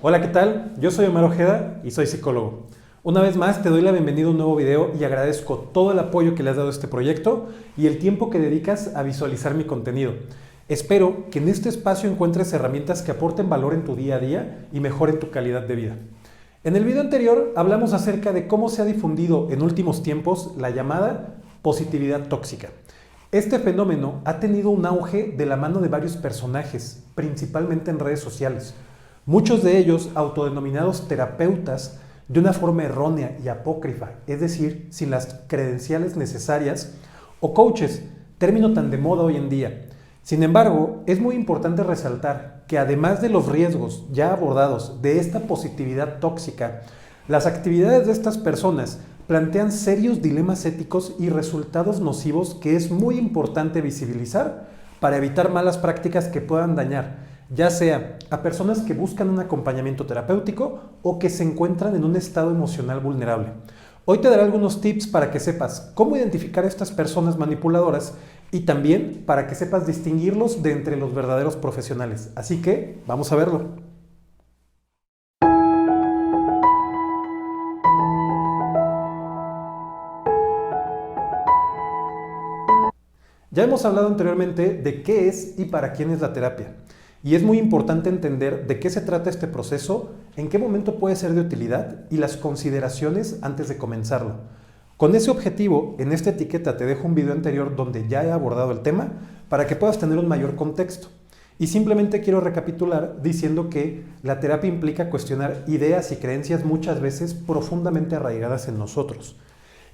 Hola, ¿qué tal? Yo soy Omar Ojeda y soy psicólogo. Una vez más te doy la bienvenida a un nuevo video y agradezco todo el apoyo que le has dado a este proyecto y el tiempo que dedicas a visualizar mi contenido. Espero que en este espacio encuentres herramientas que aporten valor en tu día a día y mejoren tu calidad de vida. En el video anterior hablamos acerca de cómo se ha difundido en últimos tiempos la llamada positividad tóxica. Este fenómeno ha tenido un auge de la mano de varios personajes, principalmente en redes sociales. Muchos de ellos autodenominados terapeutas de una forma errónea y apócrifa, es decir, sin las credenciales necesarias, o coaches, término tan de moda hoy en día. Sin embargo, es muy importante resaltar que además de los riesgos ya abordados de esta positividad tóxica, las actividades de estas personas plantean serios dilemas éticos y resultados nocivos que es muy importante visibilizar para evitar malas prácticas que puedan dañar, ya sea a personas que buscan un acompañamiento terapéutico o que se encuentran en un estado emocional vulnerable. Hoy te daré algunos tips para que sepas cómo identificar a estas personas manipuladoras y también para que sepas distinguirlos de entre los verdaderos profesionales. Así que vamos a verlo. Ya hemos hablado anteriormente de qué es y para quién es la terapia. Y es muy importante entender de qué se trata este proceso, en qué momento puede ser de utilidad y las consideraciones antes de comenzarlo. Con ese objetivo, en esta etiqueta te dejo un video anterior donde ya he abordado el tema para que puedas tener un mayor contexto. Y simplemente quiero recapitular diciendo que la terapia implica cuestionar ideas y creencias muchas veces profundamente arraigadas en nosotros.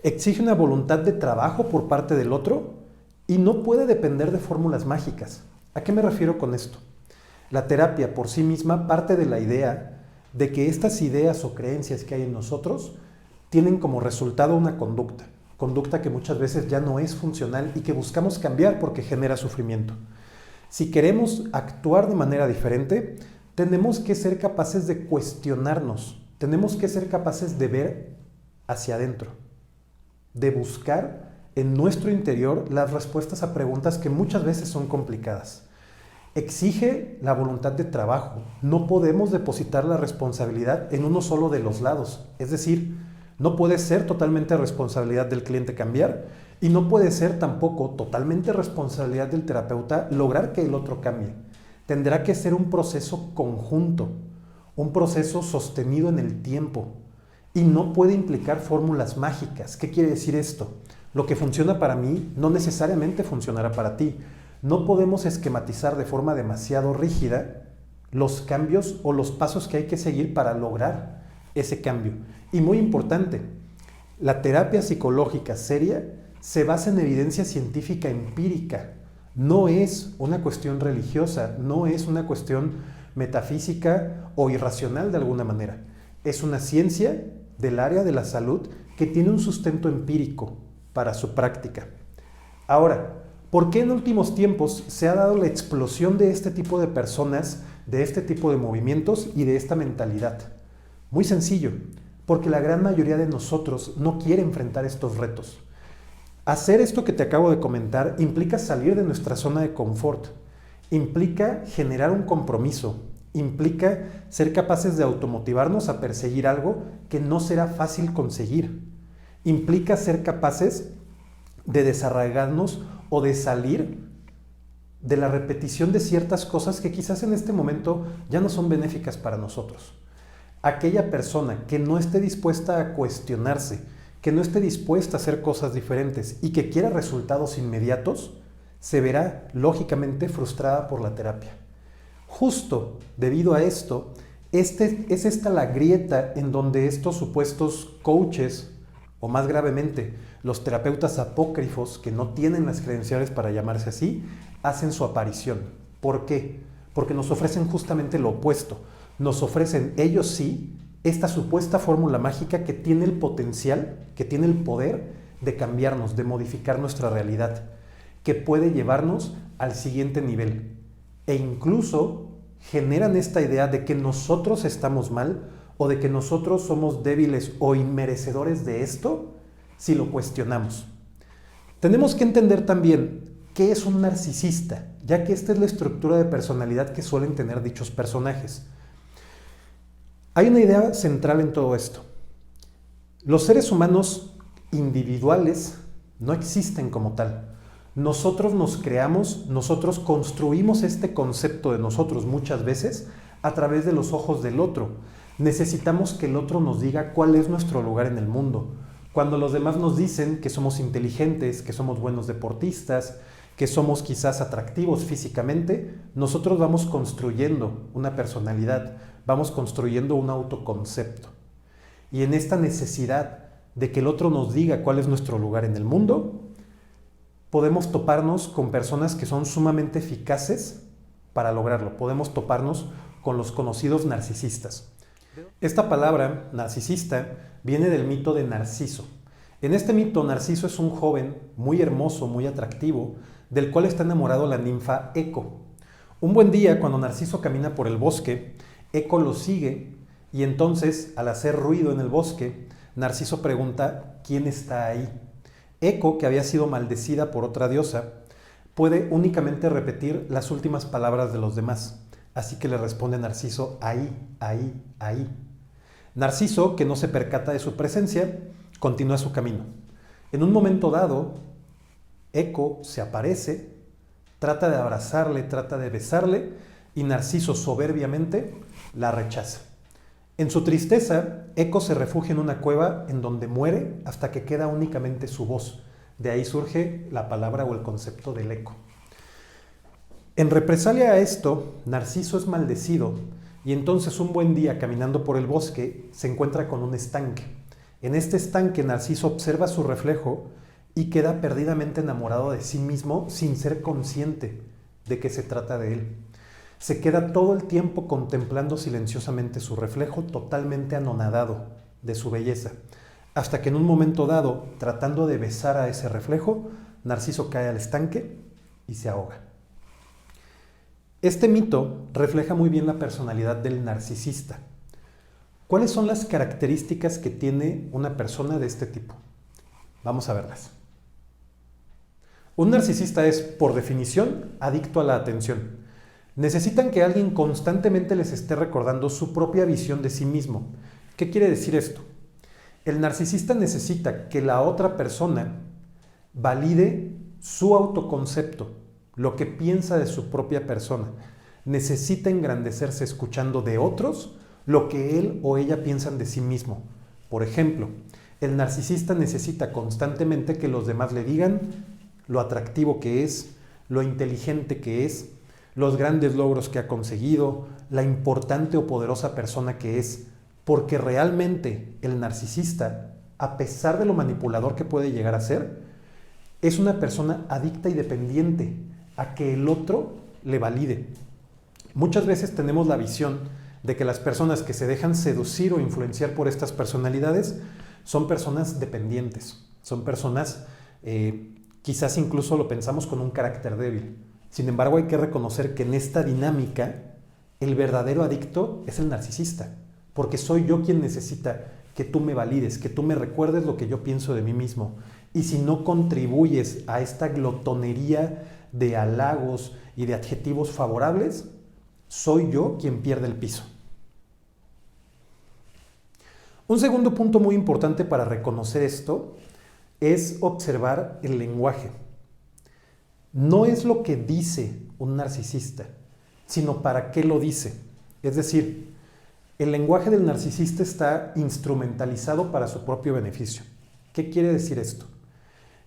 Exige una voluntad de trabajo por parte del otro y no puede depender de fórmulas mágicas. ¿A qué me refiero con esto? La terapia por sí misma parte de la idea de que estas ideas o creencias que hay en nosotros tienen como resultado una conducta que muchas veces ya no es funcional y que buscamos cambiar porque genera sufrimiento. Si queremos actuar de manera diferente, tenemos que ser capaces de cuestionarnos, tenemos que ser capaces de ver hacia adentro, de buscar en nuestro interior las respuestas a preguntas que muchas veces son complicadas. Exige la voluntad de trabajo. No podemos depositar la responsabilidad en uno solo de los lados. Es decir, no puede ser totalmente responsabilidad del cliente cambiar y no puede ser tampoco totalmente responsabilidad del terapeuta lograr que el otro cambie. Tendrá que ser un proceso conjunto, un proceso sostenido en el tiempo y no puede implicar fórmulas mágicas. ¿Qué quiere decir esto? Lo que funciona para mí no necesariamente funcionará para ti. No podemos esquematizar de forma demasiado rígida los cambios o los pasos que hay que seguir para lograr ese cambio. Y muy importante, la terapia psicológica seria se basa en evidencia científica empírica. No es una cuestión religiosa, no es una cuestión metafísica o irracional de alguna manera. Es una ciencia del área de la salud que tiene un sustento empírico para su práctica. Ahora, ¿por qué en últimos tiempos se ha dado la explosión de este tipo de personas, de este tipo de movimientos y de esta mentalidad? Muy sencillo, porque la gran mayoría de nosotros no quiere enfrentar estos retos. Hacer esto que te acabo de comentar implica salir de nuestra zona de confort, implica generar un compromiso, implica ser capaces de automotivarnos a perseguir algo que no será fácil conseguir, implica ser capaces de desarraigarnos o de salir de la repetición de ciertas cosas que quizás en este momento ya no son benéficas para nosotros. Aquella persona que no esté dispuesta a cuestionarse, que no esté dispuesta a hacer cosas diferentes y que quiera resultados inmediatos, se verá lógicamente frustrada por la terapia. Justo debido a esto, es esta la grieta en donde estos supuestos coaches, o más gravemente, los terapeutas apócrifos que no tienen las credenciales para llamarse así, hacen su aparición. ¿Por qué? Porque nos ofrecen justamente lo opuesto. Nos ofrecen, ellos sí, esta supuesta fórmula mágica que tiene el potencial, que tiene el poder de cambiarnos, de modificar nuestra realidad, que puede llevarnos al siguiente nivel. E incluso generan esta idea de que nosotros estamos mal o de que nosotros somos débiles o inmerecedores de esto si lo cuestionamos. Tenemos que entender también qué es un narcisista, ya que esta es la estructura de personalidad que suelen tener dichos personajes. Hay una idea central en todo esto. Los seres humanos individuales no existen como tal. Nosotros nos creamos, nosotros construimos este concepto de nosotros muchas veces a través de los ojos del otro. Necesitamos que el otro nos diga cuál es nuestro lugar en el mundo. Cuando los demás nos dicen que somos inteligentes, que somos buenos deportistas, que somos quizás atractivos físicamente, nosotros vamos construyendo una personalidad, vamos construyendo un autoconcepto. Y en esta necesidad de que el otro nos diga cuál es nuestro lugar en el mundo, podemos toparnos con personas que son sumamente eficaces para lograrlo. Podemos toparnos con los conocidos narcisistas. Esta palabra, narcisista, viene del mito de Narciso. En este mito, Narciso es un joven muy hermoso, muy atractivo, del cual está enamorado la ninfa Eco. Un buen día, cuando Narciso camina por el bosque, Eco lo sigue y entonces, al hacer ruido en el bosque, Narciso pregunta ¿quién está ahí? Eco, que había sido maldecida por otra diosa, puede únicamente repetir las últimas palabras de los demás. Así que le responde Narciso, ahí, ahí, ahí. Narciso, que no se percata de su presencia, continúa su camino. En un momento dado, Eco se aparece, trata de abrazarle, trata de besarle, y Narciso soberbiamente la rechaza. En su tristeza, Eco se refugia en una cueva en donde muere hasta que queda únicamente su voz. De ahí surge la palabra o el concepto del eco. En represalia a esto, Narciso es maldecido y entonces un buen día caminando por el bosque se encuentra con un estanque. En este estanque Narciso observa su reflejo y queda perdidamente enamorado de sí mismo sin ser consciente de que se trata de él. Se queda todo el tiempo contemplando silenciosamente su reflejo, totalmente anonadado de su belleza, hasta que en un momento dado, tratando de besar a ese reflejo, Narciso cae al estanque y se ahoga. Este mito refleja muy bien la personalidad del narcisista. ¿Cuáles son las características que tiene una persona de este tipo? Vamos a verlas. Un narcisista es, por definición, adicto a la atención. Necesitan que alguien constantemente les esté recordando su propia visión de sí mismo. ¿Qué quiere decir esto? El narcisista necesita que la otra persona valide su autoconcepto, lo que piensa de su propia persona. Necesita engrandecerse escuchando de otros lo que él o ella piensan de sí mismo. Por ejemplo, el narcisista necesita constantemente que los demás le digan lo atractivo que es, lo inteligente que es, los grandes logros que ha conseguido, la importante o poderosa persona que es, porque realmente el narcisista, a pesar de lo manipulador que puede llegar a ser, es una persona adicta y dependiente a que el otro le valide. Muchas veces tenemos la visión de que las personas que se dejan seducir o influenciar por estas personalidades son personas dependientes, son personas, quizás incluso lo pensamos con un carácter débil. Sin embargo, hay que reconocer que en esta dinámica el verdadero adicto es el narcisista, porque soy yo quien necesita que tú me valides, que tú me recuerdes lo que yo pienso de mí mismo. Y si no contribuyes a esta glotonería de halagos y de adjetivos favorables, soy yo quien pierde el piso. Un segundo punto muy importante para reconocer esto es observar el lenguaje. No es lo que dice un narcisista, sino para qué lo dice. Es decir, el lenguaje del narcisista está instrumentalizado para su propio beneficio. ¿Qué quiere decir esto?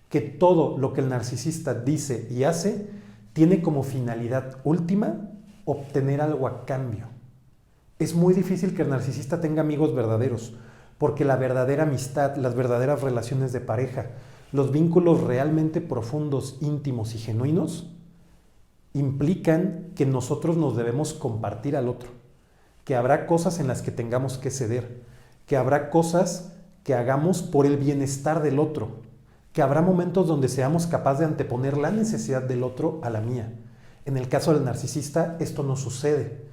Que todo lo que el narcisista dice y hace tiene como finalidad última obtener algo a cambio. Es muy difícil que el narcisista tenga amigos verdaderos, porque la verdadera amistad, las verdaderas relaciones de pareja, los vínculos realmente profundos, íntimos y genuinos implican que nosotros nos debemos compartir al otro, que habrá cosas en las que tengamos que ceder, que habrá cosas que hagamos por el bienestar del otro, que habrá momentos donde seamos capaces de anteponer la necesidad del otro a la mía. En el caso del narcisista, esto no sucede.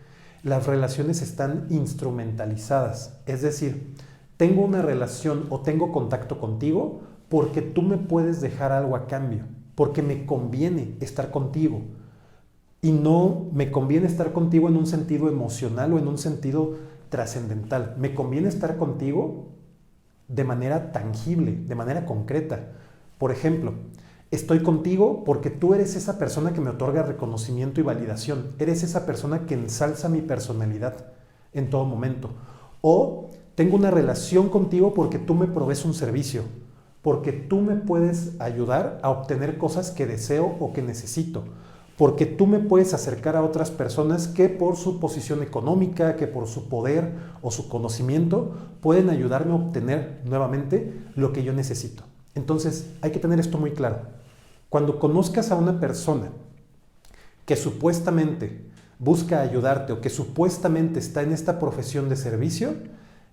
Las relaciones están instrumentalizadas, es decir, tengo una relación o tengo contacto contigo porque tú me puedes dejar algo a cambio, porque me conviene estar contigo. Y no me conviene estar contigo en un sentido emocional o en un sentido trascendental. Me conviene estar contigo de manera tangible, de manera concreta. Por ejemplo, estoy contigo porque tú eres esa persona que me otorga reconocimiento y validación. Eres esa persona que ensalza mi personalidad en todo momento. O tengo una relación contigo porque tú me provees un servicio, porque tú me puedes ayudar a obtener cosas que deseo o que necesito, porque tú me puedes acercar a otras personas que por su posición económica, que por su poder o su conocimiento pueden ayudarme a obtener nuevamente lo que yo necesito. Entonces hay que tener esto muy claro. Cuando conozcas a una persona que supuestamente busca ayudarte o que supuestamente está en esta profesión de servicio,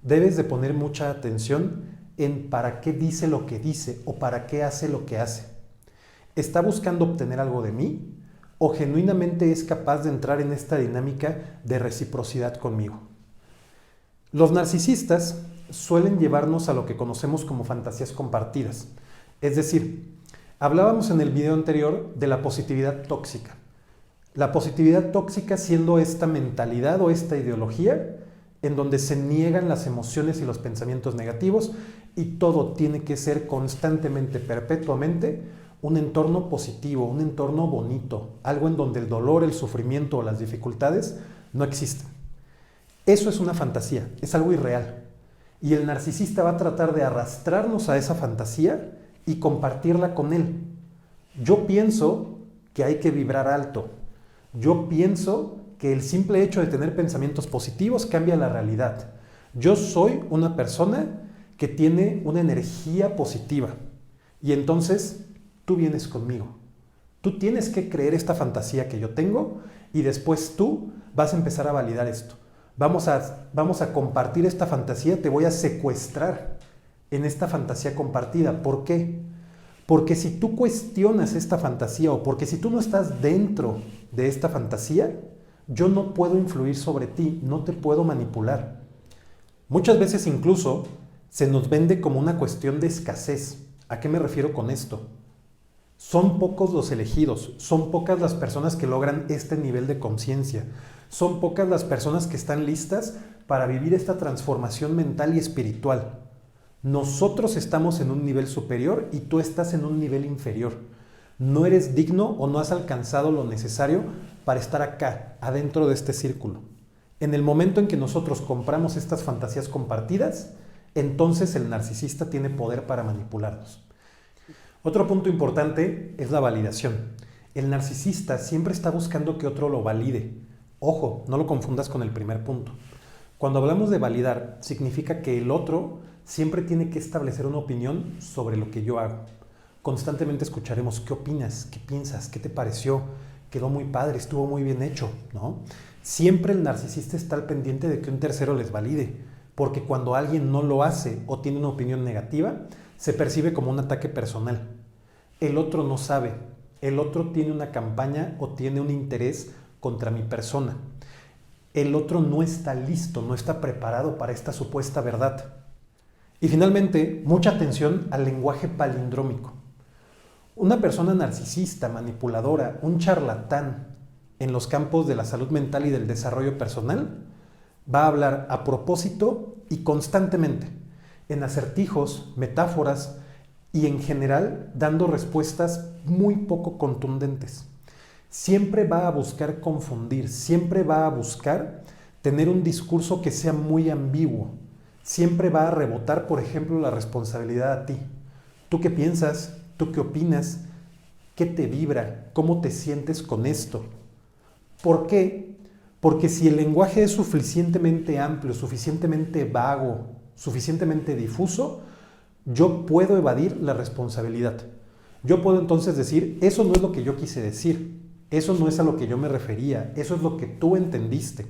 debes de poner mucha atención en para qué dice lo que dice o para qué hace lo que hace. ¿Está buscando obtener algo de mí o genuinamente es capaz de entrar en esta dinámica de reciprocidad conmigo? Los narcisistas suelen llevarnos a lo que conocemos como fantasías compartidas. Es decir, hablábamos en el video anterior de la positividad tóxica. La positividad tóxica siendo esta mentalidad o esta ideología en donde se niegan las emociones y los pensamientos negativos y todo tiene que ser constantemente, perpetuamente, un entorno positivo, un entorno bonito, algo en donde el dolor, el sufrimiento o las dificultades no existen. Eso es una fantasía, es algo irreal. Y el narcisista va a tratar de arrastrarnos a esa fantasía y compartirla con él. Yo pienso que hay que vibrar alto. Yo pienso que el simple hecho de tener pensamientos positivos cambia la realidad. Yo soy una persona que tiene una energía positiva y entonces tú vienes conmigo. Tú tienes que creer esta fantasía que yo tengo y después tú vas a empezar a validar esto. Vamos a compartir esta fantasía, te voy a secuestrar en esta fantasía compartida. ¿Por qué? Porque si tú cuestionas esta fantasía o porque si tú no estás dentro de esta fantasía, yo no puedo influir sobre ti, no te puedo manipular. Muchas veces incluso se nos vende como una cuestión de escasez. ¿A qué me refiero con esto? Son pocos los elegidos, son pocas las personas que logran este nivel de conciencia, son pocas las personas que están listas para vivir esta transformación mental y espiritual. Nosotros estamos en un nivel superior y tú estás en un nivel inferior. No eres digno o no has alcanzado lo necesario para estar acá, adentro de este círculo. En el momento en que nosotros compramos estas fantasías compartidas, entonces el narcisista tiene poder para manipularnos. Otro punto importante es la validación. El narcisista siempre está buscando que otro lo valide. Ojo, no lo confundas con el primer punto. Cuando hablamos de validar, significa que el otro siempre tiene que establecer una opinión sobre lo que yo hago. Constantemente escucharemos qué opinas, qué piensas, qué te pareció, quedó muy padre, estuvo muy bien hecho, ¿no? Siempre el narcisista está al pendiente de que un tercero les valide, porque cuando alguien no lo hace o tiene una opinión negativa, se percibe como un ataque personal. El otro no sabe, el otro tiene una campaña o tiene un interés contra mi persona. El otro no está listo, no está preparado para esta supuesta verdad. Y finalmente, mucha atención al lenguaje palindrómico. Una persona narcisista, manipuladora, un charlatán en los campos de la salud mental y del desarrollo personal, va a hablar a propósito y constantemente, en acertijos, metáforas y en general dando respuestas muy poco contundentes. Siempre va a buscar confundir, siempre va a buscar tener un discurso que sea muy ambiguo. Siempre va a rebotar, por ejemplo, la responsabilidad a ti. ¿Tú qué piensas? ¿Tú qué opinas? ¿Qué te vibra? ¿Cómo te sientes con esto? ¿Por qué? Porque si el lenguaje es suficientemente amplio, suficientemente vago, suficientemente difuso, yo puedo evadir la responsabilidad. Yo puedo entonces decir, eso no es lo que yo quise decir, eso no es a lo que yo me refería, eso es lo que tú entendiste.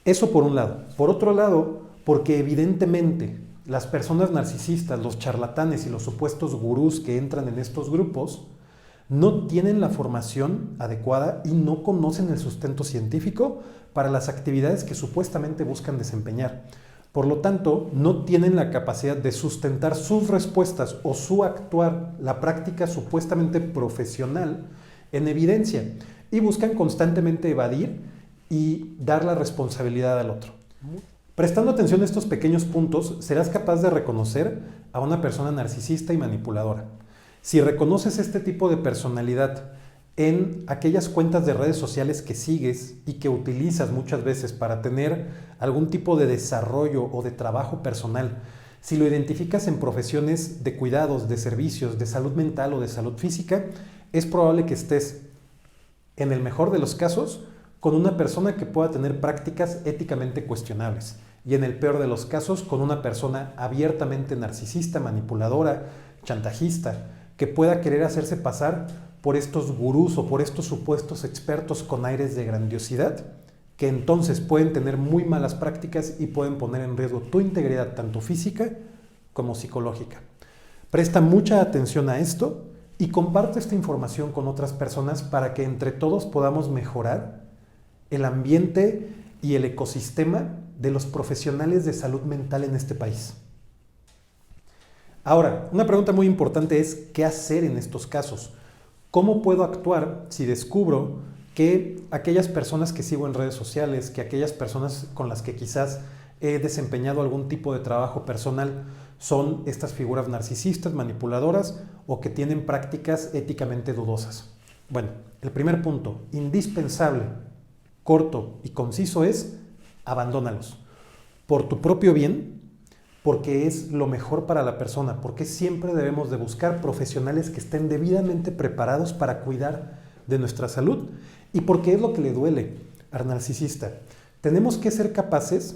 Eso por un lado. Por otro lado, porque evidentemente las personas narcisistas, los charlatanes y los supuestos gurús que entran en estos grupos no tienen la formación adecuada y no conocen el sustento científico para las actividades que supuestamente buscan desempeñar. Por lo tanto, no tienen la capacidad de sustentar sus respuestas o su actuar, la práctica supuestamente profesional, en evidencia y buscan constantemente evadir y dar la responsabilidad al otro. Prestando atención a estos pequeños puntos, serás capaz de reconocer a una persona narcisista y manipuladora. Si reconoces este tipo de personalidad en aquellas cuentas de redes sociales que sigues y que utilizas muchas veces para tener algún tipo de desarrollo o de trabajo personal, si lo identificas en profesiones de cuidados, de servicios, de salud mental o de salud física, es probable que estés, en el mejor de los casos, con una persona que pueda tener prácticas éticamente cuestionables y en el peor de los casos con una persona abiertamente narcisista, manipuladora, chantajista, que pueda querer hacerse pasar por estos gurús o por estos supuestos expertos con aires de grandiosidad, que entonces pueden tener muy malas prácticas y pueden poner en riesgo tu integridad tanto física como psicológica. Presta mucha atención a esto y comparte esta información con otras personas para que entre todos podamos mejorar el ambiente y el ecosistema de los profesionales de salud mental en este país. Ahora, una pregunta muy importante es ¿qué hacer en estos casos? ¿Cómo puedo actuar si descubro que aquellas personas que sigo en redes sociales, que aquellas personas con las que quizás he desempeñado algún tipo de trabajo personal son estas figuras narcisistas, manipuladoras o que tienen prácticas éticamente dudosas? Bueno, el primer punto, indispensable, corto y conciso es abandónalos. Por tu propio bien, porque es lo mejor para la persona, porque siempre debemos de buscar profesionales que estén debidamente preparados para cuidar de nuestra salud y porque es lo que le duele al narcisista. Tenemos que ser capaces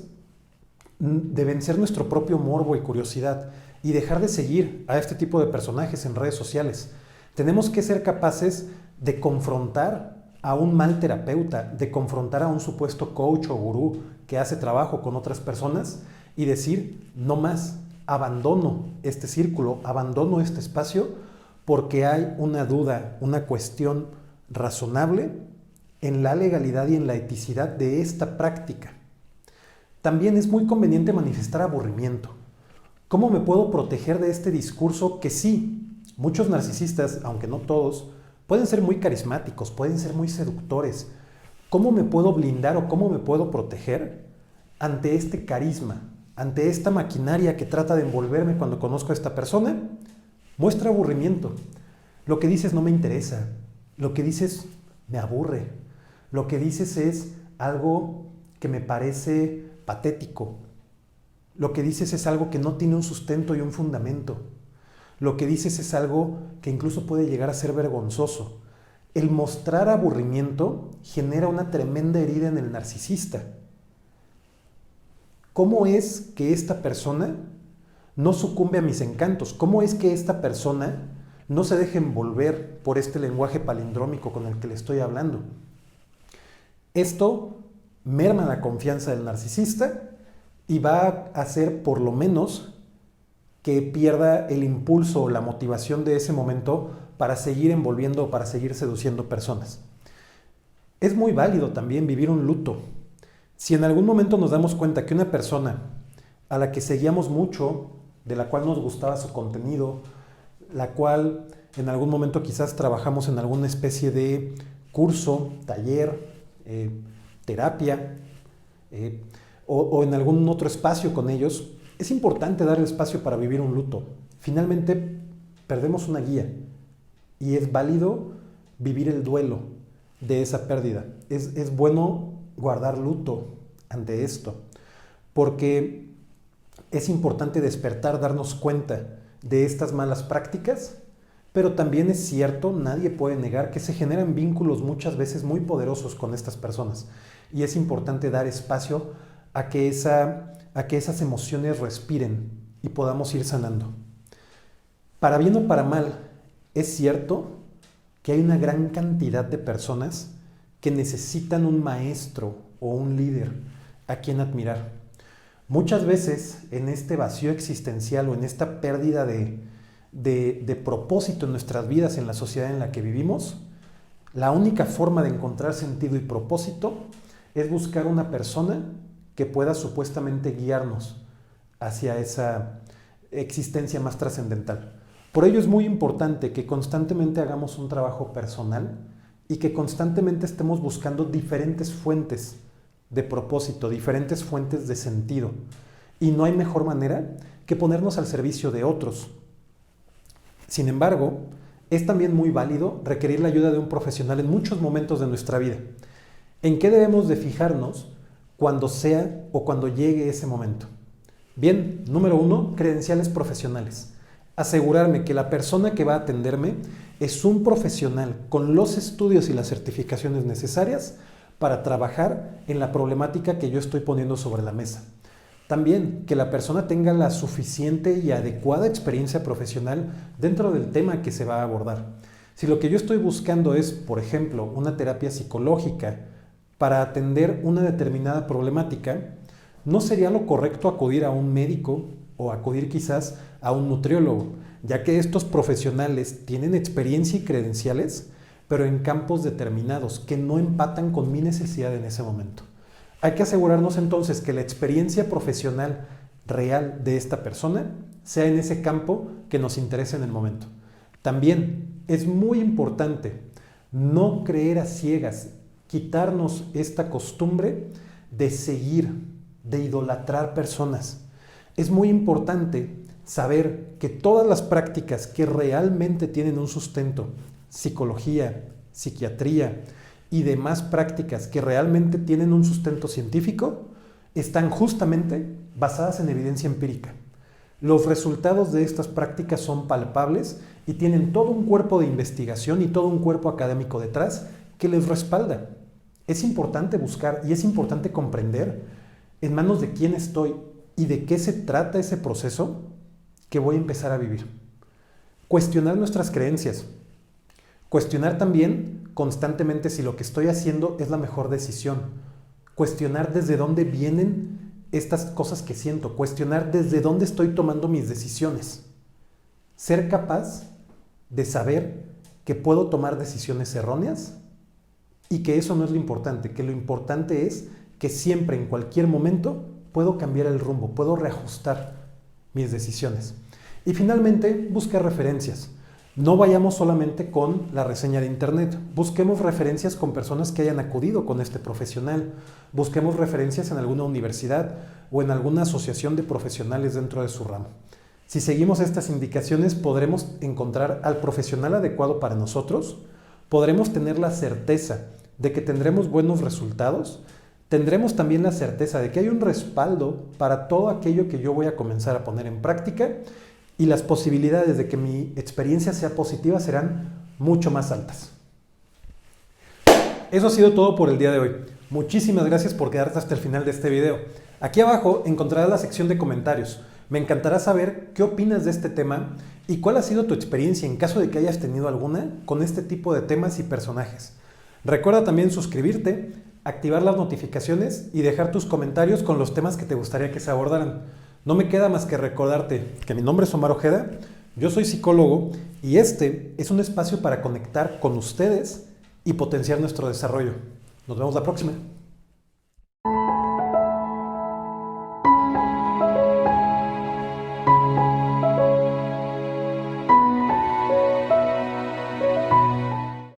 de vencer nuestro propio morbo y curiosidad y dejar de seguir a este tipo de personajes en redes sociales. Tenemos que ser capaces de confrontar a un mal terapeuta, de confrontar a un supuesto coach o gurú que hace trabajo con otras personas y decir, no más, abandono este círculo, abandono este espacio porque hay una duda, una cuestión razonable en la legalidad y en la eticidad de esta práctica. También es muy conveniente manifestar aburrimiento. ¿Cómo me puedo proteger de este discurso que sí, muchos narcisistas, aunque no todos, pueden ser muy carismáticos, pueden ser muy seductores? ¿Cómo me puedo blindar o cómo me puedo proteger ante este carisma, ante esta maquinaria que trata de envolverme cuando conozco a esta persona? Muestra aburrimiento. Lo que dices no me interesa, lo que dices me aburre, lo que dices es algo que me parece patético, lo que dices es algo que no tiene un sustento y un fundamento, lo que dices es algo que incluso puede llegar a ser vergonzoso. El mostrar aburrimiento genera una tremenda herida en el narcisista. ¿Cómo es que esta persona no sucumbe a mis encantos? ¿Cómo es que esta persona no se deja envolver por este lenguaje palindrómico con el que le estoy hablando? Esto merma la confianza del narcisista y va a hacer por lo menos que pierda el impulso o la motivación de ese momento para seguir envolviendo o para seguir seduciendo personas. Es muy válido también vivir un luto. Si en algún momento nos damos cuenta que una persona a la que seguíamos mucho, de la cual nos gustaba su contenido, la cual en algún momento quizás trabajamos en alguna especie de curso, taller, terapia, o en algún otro espacio con ellos, es importante darle espacio para vivir un luto. Finalmente, perdemos una guía y es válido vivir el duelo de esa pérdida. Es bueno guardar luto ante esto, porque es importante despertar, darnos cuenta de estas malas prácticas, pero también es cierto, nadie puede negar que se generan vínculos muchas veces muy poderosos con estas personas y es importante dar espacio a que esas emociones respiren y podamos ir sanando. Para bien o para mal, es cierto que hay una gran cantidad de personas que necesitan un maestro o un líder a quien admirar. Muchas veces en este vacío existencial o en esta pérdida de propósito en nuestras vidas, en la sociedad en la que vivimos, la única forma de encontrar sentido y propósito es buscar una persona que pueda supuestamente guiarnos hacia esa existencia más trascendental. Por ello es muy importante que constantemente hagamos un trabajo personal y que constantemente estemos buscando diferentes fuentes de propósito, diferentes fuentes de sentido. Y no hay mejor manera que ponernos al servicio de otros. Sin embargo, es también muy válido requerir la ayuda de un profesional en muchos momentos de nuestra vida. ¿En qué debemos de fijarnos cuando sea o cuando llegue ese momento? Bien, número 1, credenciales profesionales. Asegurarme que la persona que va a atenderme es un profesional con los estudios y las certificaciones necesarias para trabajar en la problemática que yo estoy poniendo sobre la mesa. También que la persona tenga la suficiente y adecuada experiencia profesional dentro del tema que se va a abordar. Si lo que yo estoy buscando es, por ejemplo, una terapia psicológica para atender una determinada problemática, no sería lo correcto acudir a un médico o acudir quizás a un nutriólogo, ya que estos profesionales tienen experiencia y credenciales, pero en campos determinados que no empatan con mi necesidad en ese momento. Hay que asegurarnos entonces que la experiencia profesional real de esta persona sea en ese campo que nos interesa en el momento. También es muy importante no creer a ciegas, quitarnos esta costumbre de seguir, de idolatrar personas. Es muy importante saber que todas las prácticas que realmente tienen un sustento, psicología, psiquiatría y demás prácticas que realmente tienen un sustento científico, están justamente basadas en evidencia empírica. Los resultados de estas prácticas son palpables y tienen todo un cuerpo de investigación y todo un cuerpo académico detrás que les respalda. Es importante buscar y es importante comprender en manos de quién estoy y de qué se trata ese proceso que voy a empezar a vivir. Cuestionar nuestras creencias. Cuestionar también constantemente si lo que estoy haciendo es la mejor decisión. Cuestionar desde dónde vienen estas cosas que siento. Cuestionar desde dónde estoy tomando mis decisiones. Ser capaz de saber que puedo tomar decisiones erróneas y que eso no es lo importante, que lo importante es que siempre, en cualquier momento, puedo cambiar el rumbo, puedo reajustar mis decisiones. Y finalmente, buscar referencias. No vayamos solamente con la reseña de internet, busquemos referencias con personas que hayan acudido con este profesional, busquemos referencias en alguna universidad o en alguna asociación de profesionales dentro de su ramo. Si seguimos estas indicaciones, podremos encontrar al profesional adecuado para nosotros, podremos tener la certeza de que tendremos buenos resultados, tendremos también la certeza de que hay un respaldo para todo aquello que yo voy a comenzar a poner en práctica y las posibilidades de que mi experiencia sea positiva serán mucho más altas. Eso ha sido todo por el día de hoy. Muchísimas gracias por quedarte hasta el final de este video. Aquí abajo encontrarás la sección de comentarios. Me encantará saber qué opinas de este tema y cuál ha sido tu experiencia en caso de que hayas tenido alguna con este tipo de temas y personajes. Recuerda también suscribirte, activar las notificaciones y dejar tus comentarios con los temas que te gustaría que se abordaran. No me queda más que recordarte que mi nombre es Omar Ojeda, yo soy psicólogo y este es un espacio para conectar con ustedes y potenciar nuestro desarrollo. Nos vemos la próxima.